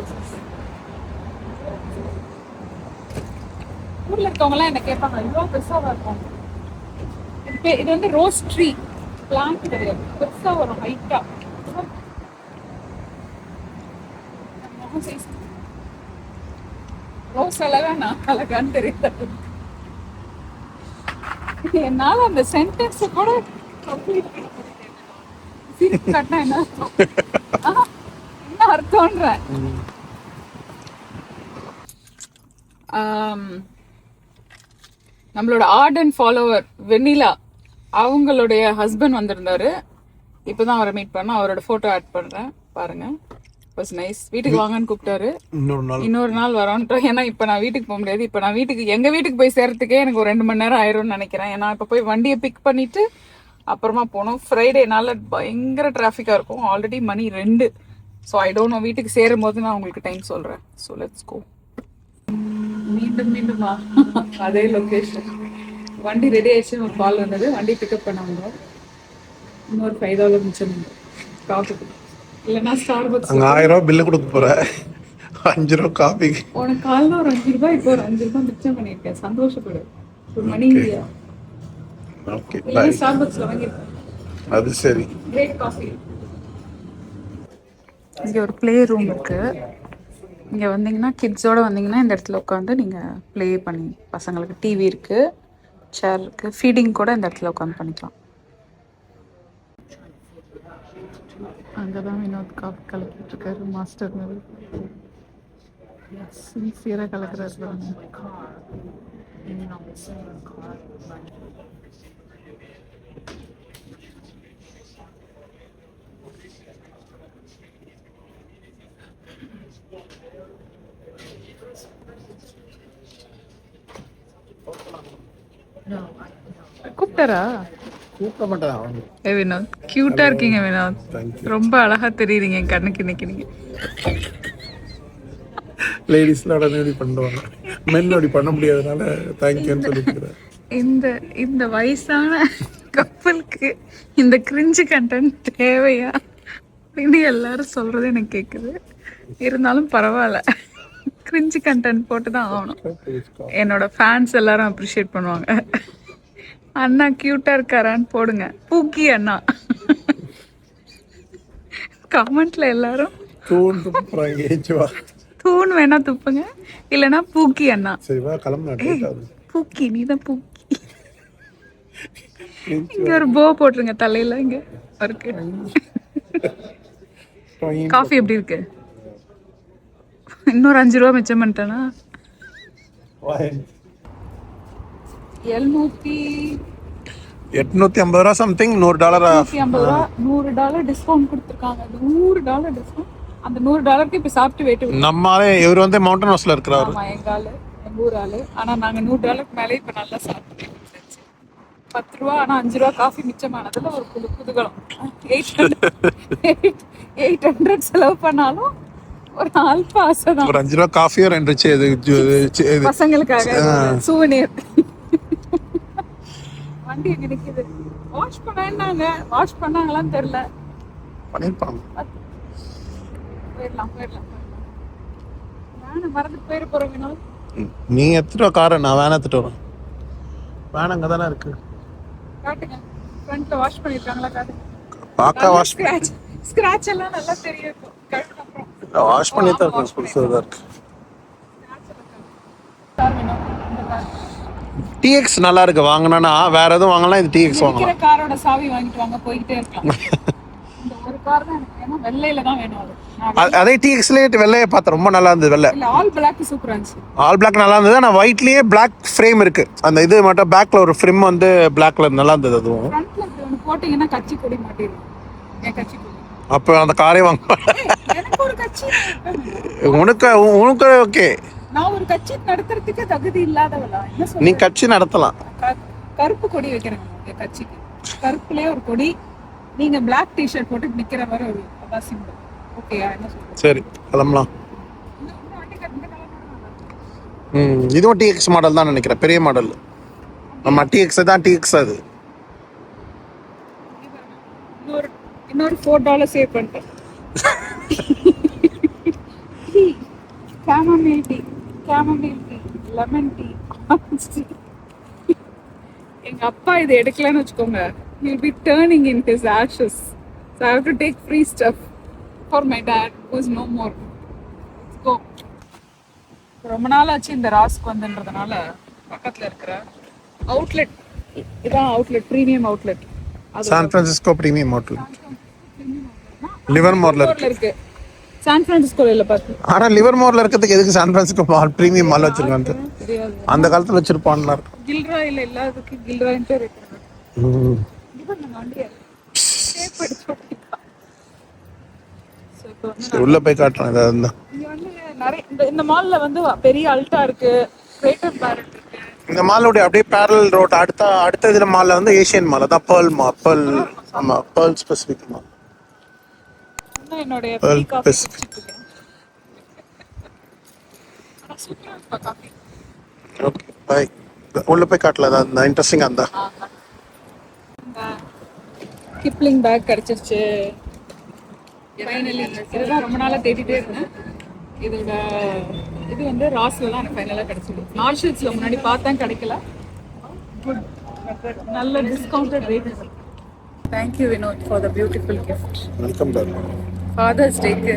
S1: ஊர்ல இருக்கவங்கலாம் என்ன கேட்பாங்க, இவ்வளோ பெருசாக இருக்கும். இது வந்து ரோஸ் ட்ரீ பிளான்ட் கிடையாது, பெருசா வரும் ஹைட்டா. ரோஸ் அழகா நான் அழகான்னு தெரியல. என்னால அந்த சென்டென்ஸ் கூட கட்டினா என்ன அர்த்தம்ன்ற. நம்மளோட ஆர்டன் ஃபாலோவர் வெண்ணிலா, அவங்களுடைய ஹஸ்பண்ட் வந்திருந்தாரு. இப்போதான் அவரை மீட் பண்ண, அவரோட ஃபோட்டோ ஆட் பண்ணுறேன் பாருங்க. Was nice. வீட்டுக்கு வாங்கன்னு கூப்பிட்டாரு. இன்னொரு நாள் வரோன்ட்டோம். ஏன்னா இப்போ நான் வீட்டுக்கு போக முடியாது. இப்போ நான் எங்கள் வீட்டுக்கு போய் சேர்றதுக்கே எனக்கு ஒரு 2 மணி நேரம் ஆயிரும்னு நினைக்கிறேன். ஏன்னா இப்போ போய் வண்டியை பிக் பண்ணிட்டு அப்புறமா போகணும். ஃப்ரைடேனால பயங்கர டிராஃபிக்காக இருக்கும். ஆல்ரெடி மணி 2. ஸோ ஐ டோன்ட் நோ, வீட்டுக்கு சேரும் போது நான் உங்களுக்கு டைம் சொல்கிறேன். So let's go. மீண்டும் அதே லொக்கேஷன். வண்டி ரெடி ஆயிடுச்சு. ஒரு கால் வந்தது, வண்டி பிக்கப் பண்ண வந்தோம். இன்னொரு $5 மிச்சம் காஃபி. இல்லைன்னா ஸ்டார்பக்ஸ்
S2: அங்கே 1000 ரூபா பில்லு கொடுக்க போகிறேன், 5 ரூபா காஃபிக்கு.
S1: உனக்கு காலைல ஒரு 5 ரூபாய், இப்போ ஒரு 5 ரூபாய் மிச்சம் பண்ணியிருக்கேன். சந்தோஷப்படு. ஒரு மணி இல்லையா?
S2: ஓகே,
S1: ஸ்டார்பக்ஸ்ல வாங்கியிருக்கேன்.
S2: அது சரி.
S1: Great coffee. இங்கே ஒரு ப்ளே ரூம் இருக்கு. இங்கே வந்தீங்கன்னா கிட்ஸோட வந்தீங்கன்னா இந்த இடத்துல உட்காந்து நீங்கள் ப்ளே பண்ணி, பசங்களுக்கு டிவி இருக்குது, சேர் இருக்குது, ஃபீடிங் கூட இந்த இடத்துல உட்காந்து பண்ணிக்கலாம். அங்கே தான் வினோத் காஃபி கலக்கிட்டு இருக்காரு, மாஸ்டர் மாதிரி சின்சியராக கலக்கிறாரு. கூப்பிட்டாரா?
S2: கூப்பிட மாட்டேன்.
S1: ஏ வினோத், கியூட்டா இருக்கீங்க வினோத்.
S2: Thank you.
S1: ரொம்ப அழகா தெரியுறீங்க என் கண்ணுக்கு இன்னைக்கு நீங்க.
S2: லேடிஸ்லாம் உடனே இப்படி பண்ணுவாங்க, மென் அப்படி பண்ண முடியாதனால தேங்க்யூன்னு சொல்லிக்கிறேன்.
S1: இந்த இந்த வயசான கப்பலுக்கு இந்த கிரிஞ்சு கண்டென்ட் தேவையா அப்படின்னு எல்லாரும் சொல்றது எனக்கு கேக்குது. இருந்தாலும் பரவாயில்ல, கிரிஞ்சு கண்டென்ட் போட்டு தான் ஆகணும். என்னோட ஃபேன்ஸ் எல்லாரும் அப்ரிஷியேட் பண்ணுவாங்க. அண்ணா கியூட்டா இருக்காரான்னு போடுங்க, பூக்கி அண்ணா. கமெண்ட்ல எல்லாரும்
S2: தூண் துப்புறாங்க, ஏஞ்சி வா.
S1: தூண் வேணா துப்புங்க, இல்லைன்னா பூக்கி அண்ணா.
S2: சரி வா கிளம்புனா.
S1: பூக்கி, நீதான் பூக்கி. இங்க ஒரு போ போட்டுருங்க தலையில, இங்க இருக்கு. காஃபி எப்படி இருக்கு? இன்னொரு 5 ரூபா மிச்சம் பண்ணிட்டேனா?
S2: 850 ரூபா சம்திங். $100
S1: $150. $100 டிஸ்கவுண்ட் கொடுத்துருக்காங்க. $100 டிஸ்கவுண்ட். அந்த $100க்கு இப்ப சாப்பிட்டு வெயிட்.
S2: நம்மாலே இவர் வந்து மவுண்டன் ஹவுஸ்ல இருக்கிறாரு.
S1: ஆமா, எங்க ஊர் ஆளு. ஆனா நாங்க $100க்கு மேலே இப்ப நல்லா சாப்பிட்டு 10 ரூபா. ஆனா 5 ரூபா காஃபி மிச்சமானதுல ஒரு குதூகலம். 800 செலவு பண்ணாலும் ஒரு அல்ப ஆசைதான்.
S2: ஒரு 5 ரூபா காஃபியோ 2
S1: பசங்களுக்காக சூவனியர். வண்டி எங்க நிக்குது? வாஷ் பண்ணாங்க, வாஷ் பண்ணாங்களான்னு தெரியல.
S2: பண்ணிருப்பாங்க.
S1: போயிடலாம். நானும் மறந்துட்டு போயிட போறேன் வினோத்.
S2: நீ எடுத்துட்டு காரை, நான் வேன் எடுத்துட்டு வரேன். வேன் அங்கே தானே இருக்கு.
S1: காட்டுங்க, ஃப்ரண்ட்ல வாஷ் பண்ணிருக்காங்களா காட்டுங்க.
S2: பாக்க வாஷ்
S1: ஸ்கிராட்ச் எல்லாம் நல்லா தெரியும். கழுவுன அப்புறம்
S2: வாஷ் பண்ணி தான் இருக்கு, புதுசாக தான் இருக்கு. TX நல்லா இருக்கு. வாங்கினா வேற எதுவும் வாங்கலாம், இது TX வாங்கலாம்.
S1: காரோட சாவி வாங்கிட்டு வாங்க, போயிட்டே இருக்கலாம். இந்த ஒரு கார் தான் எனக்கு வேணும், வெள்ளையில தான் வேணும்.
S2: அதே TXலயே வெள்ளையை பார்த்தேன், ரொம்ப நல்லா இருந்தது. வெள்ளை
S1: இல்ல, ஆல் பிளாக் சூப்பரா இருந்துச்சு.
S2: ஆல் பிளாக் நல்லா இருந்தது. ஆனால் ஒயிட்லயே பிளாக் ஃப்ரேம் இருக்கு. அந்த இது மட்டும் பேக்ல ஒரு ஃப்ரேம் வந்து பிளாக்ல நல்லா இருந்தது. அதுவும்
S1: ஃப்ரண்ட்ல ஒன்னு போட்டீங்கன்னா கட்சி கொடி மாட்டிடும். என் கட்சி கொடி.
S2: அப்போ அந்த காரே வாங்க.
S1: எனக்கு ஒரு கட்சி,
S2: உனக்கு ஓகே.
S1: நான் ஒரு கட்சி நடத்துறதுக்கு தகுதி இல்லாதவளா? என்ன சொல்ற?
S2: நீ கட்சி நடத்தலாம்.
S1: கருப்பு கொடி வைக்கிறேன் என் கட்சிக்கு. கருப்புலயே ஒரு கொடி, நீங்க பிளாக் டிஷர்ட் போட்டு நிக்கிற மாதிரி ஒரு அதான் சிம்பிள். ஓகேயா? என்ன சொல்ற?
S2: சரி கிளம்பலாம். இதுவும் TX மாடல் தான் நினைக்கிறேன், பெரிய மாடல். நம்ம TX தான் TX அது.
S1: இன்னொரு $4 சேவ் பண்ணிட்டேன். chamomile tea, lemon tea. எங்க அப்பா இது எடுக்கலன்னு வச்சுக்கோங்க, he'll be turning in his ashes. So I have to take free stuff for my dad who's no more. Let's go. ரொம்ப நாள் ஆச்சு இந்த ராஸ்க்கு வந்துன்றதுனால பக்கத்துல இருக்கிற அவுட்லெட், இதான் outlet, premium outlet.
S2: San Francisco premium outlet லிவர்மோர்ல
S1: இருக்கு. சான் பிரான்சிஸ்கோல இல்ல பாத்து.
S2: ஆனா லிவர்மோர்ல இருக்கிறதுக்கு எதுக்கு San Francisco mall premium mall வச்சிருக்காங்க? அந்த காலத்துல வச்சிருப்பான்ல.
S1: கில்ராயில இல்லாததுக்கு கில்ராயின் பேர் வைக்கிறாங்க. இது நம்ம வண்டியா ஷேப் அடிச்சு ஓட்டிக்கலாம். சோ இப்போ வந்து
S2: உள்ள போய் காட்டுறேன். இங்க
S1: வந்து நிறைய இந்த மால்ல வந்து பெரிய அல்டா இருக்கு, கிரேட்டர் பேரட் இருக்கு.
S2: இந்த மாலோட அப்படியே பேரல் ரோட் அடுத்த இதுல மால்ல வந்து ஏசியன் மால் தான். பேர்ல் ஆமா, பேர்ல் ஸ்பெசிபிக் மால்.
S1: என்னோட
S2: Pearl
S1: காஃபி
S2: Pacific.
S1: குடிச்சிட்டு காஃபி.
S2: Okay bye. உள்ள போய் காட்டல, அது இன்ட்ரெஸ்டிங்கா இருந்தா.
S1: கிப்ளிங் பேக் கிடைச்சிருச்சு ஃபைனலி. இதுதான் ரொம்ப நாளா தேடிட்டே இருந்தேன். இதோட இது வந்து ராஸ்ல தான் எனக்கு ஃபைனலா கிடைச்சது. மார்ஷல்ஸ்ல முன்னாடி பார்த்தேன், கிடைக்கல. குட், நல்ல discounted rate. Thank you Vinod for the beautiful gift.
S2: Welcome டாக்.
S1: ஃபாதர்ஸ் டேக்கு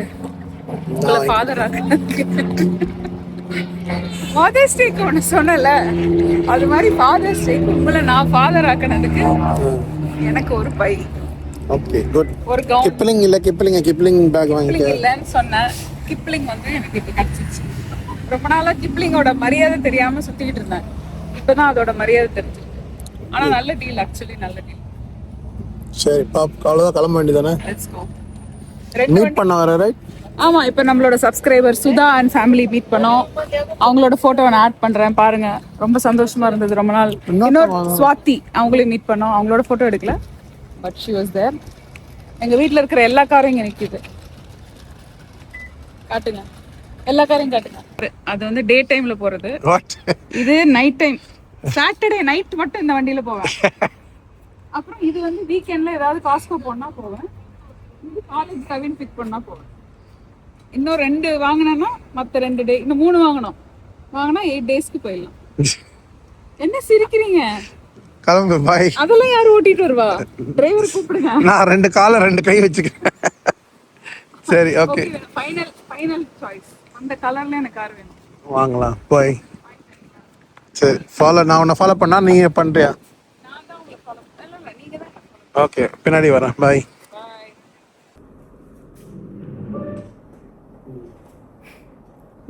S1: உங்களை ஃபாதர் ஆக்குறதுக்கு. ஃபாதர்ஸ் டேக்கு ஒன்று சொன்னல, அது மாதிரி ஃபாதர்ஸ் டேக்கு உங்களை நான் ஃபாதர் ஆக்குனதுக்கு எனக்கு ஒரு பை.
S2: Okay good.
S1: ஒரு கவுன்.
S2: கிப்ளிங் பேக் வாங்கிக்க.
S1: இல்லைன்னு சொன்னேன். கிப்ளிங் வந்து எனக்கு இப்போ கிடைச்சிச்சு. ரொம்ப நாளா கிப்ளிங்கோட மரியாதை தெரியாம சுத்திக்கிட்டு இருந்தேன். இப்பதான் அதோட மரியாதை தெரிஞ்சு. ஆனா நல்ல டீல், ஆக்சுவலி நல்ல டீல்.
S2: சரி பாப், அவ்வளோதான், கிளம்ப வேண்டியதானே.
S1: Let's go.
S2: மீட் பண்ண வர ரைட்.
S1: ஆமா, இப்போ நம்மளோட subscriber Sudha and family meet பண்ணோம். அவங்களோட போட்டோவை நான் ஆட் பண்றேன் பாருங்க. ரொம்ப சந்தோஷமா இருந்தது ரொம்ப நாள். இன்னொரு ஸ்வாதி அவங்களையும் மீட் பண்ணோம். அவங்களோட போட்டோ எடுக்கல, பட் ஷி வாஸ் தேர். எங்க வீட்ல இருக்கிற எல்லா காரும் இங்க நிக்குது. காட்டுங்க, எல்லா காரையும் காட்டுங்க. அது வந்து டே டைம்ல போறது,
S2: வாட்
S1: இது நைட் டைம். சாட்டர்டே நைட் மட்டும் இந்த வண்டியில போவேன். அப்புறம் இது வந்து வீக்கெண்ட்ல ஏதாவது காஸ்கோ போனா போவேன். இது காலேஜ் கவின் பிக் பண்ணா போவேன். இன்னும் 2 வாங்கினேன்னா மற்ற 2 டே, இன்னும் 3 வாங்கினா 8 டேஸ்க்கு போயிடலாம். என்ன சிரிக்கிறீங்க?
S2: கிளம்பு பாய்.
S1: அதெல்லாம் யாரும் ஓட்டிட்டு வருவா? டிரைவர் கூப்பிடுங்க.
S2: நான் 2 கால 2 கை வச்சுக்கிறேன். சரி ஓகே,
S1: ஃபைனல் சாய்ஸ். அந்த கலர்ல எனக்கு கார் வேணும்.
S2: வாங்கலாம் பாய். சரி நான் உன்னை ஃபாலோ பண்ணா நீ பண்றியா?
S1: நான் தான் உங்களை ஃபாலோ பண்ணல, நீங்க தான்.
S2: ஓகே, பின்னாடி வரேன். பாய்.
S1: பாய்.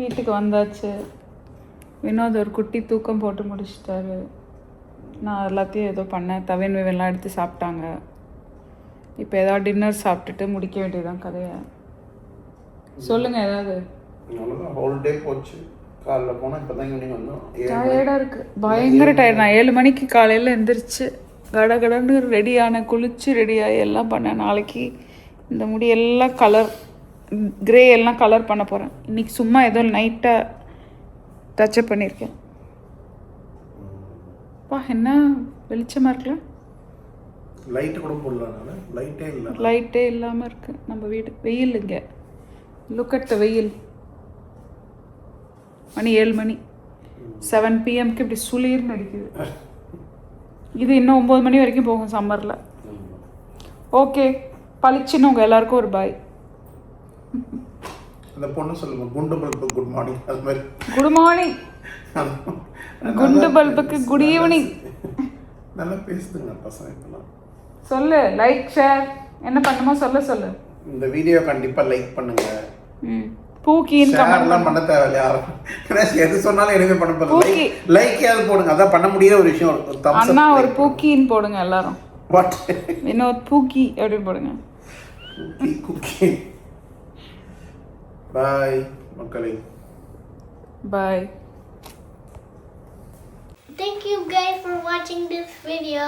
S1: வீட்டுக்கு வந்தாச்சு. வினோத் ஒரு குட்டி தூக்கம் போட்டு முடிச்சிட்டாரு. நான் எல்லாத்தையும் ஏதோ பண்ணேன். தவின்லாம் எடுத்து சாப்பிட்டாங்க. இப்போ ஏதாவது டின்னர் சாப்பிட்டுட்டு முடிக்க வேண்டியதுதான் கதையை. சொல்லுங்க ஏதாவது.
S2: ஹோல் டே போச்சு. காலைல போனால் இப்போ தான் ஈவினிங் வந்தோம்.
S1: டயர்டாக இருக்குது, பயங்கர டயர்ட். நான் 7 மணிக்கு காலையில் எந்திரிச்சு கடகடன்னு ரெடியான, குளிச்சு ரெடியாகி எல்லாம் பண்ணேன். நாளைக்கு இந்த முடி எல்லாம் கலர் கிரே எல்லாம் கலர் பண்ண போகிறேன். இன்றைக்கி சும்மா ஏதோ நைட்டாக டச்சப் பண்ணியிருக்கேன். பா என்ன வெளிச்சமாக இருக்குல்ல?
S2: லைட்டு கூட போடல,
S1: லைட்டே இல்லாமல் இருக்குது நம்ம வீடு. வெயில் இங்கே, லுக் அட் த வெயில். மணி 7 மணி, 7 PM இப்படி சுளீர்னு அடிக்குது. இது இன்னும் 9 மணி வரைக்கும் போகும் சம்மரில். ஓகே, பளிச்சுன்னு உங்கள் எல்லாருக்கும் ஒரு பாய்.
S2: அந்த பொண்ணு சொல்லுங்க, குண்டு பல்பு குட் மார்னிங். அது மாதிரி
S1: குட் மார்னிங், குண்டு பல்புக்கு குட் ஈவினிங்.
S2: நல்லா பேசுதுங்க பசங்க இப்பெல்லாம்.
S1: சொல்லு, லைக் ஷேர் என்ன பண்ணுமோ சொல்லு.
S2: இந்த வீடியோ கண்டிப்பா லைக் பண்ணுங்க.
S1: பூக்கின்னு
S2: கமெண்ட்லாம் பண்ண தேவையில்ல யாரும். எது சொன்னாலும் எதுவுமே பண்ண போறது. லைக் ஏதாவது போடுங்க, அதான் பண்ண முடியாத ஒரு விஷயம்.
S1: அண்ணா ஒரு பூக்கின்னு போடுங்க எல்லாரும்.
S2: வாட்?
S1: இன்னொரு பூக்கி அப்படின்னு போடுங்க.
S2: குக்கி. பாய் மக்களே.
S1: பாய்.
S5: Thank you guys for watching this video.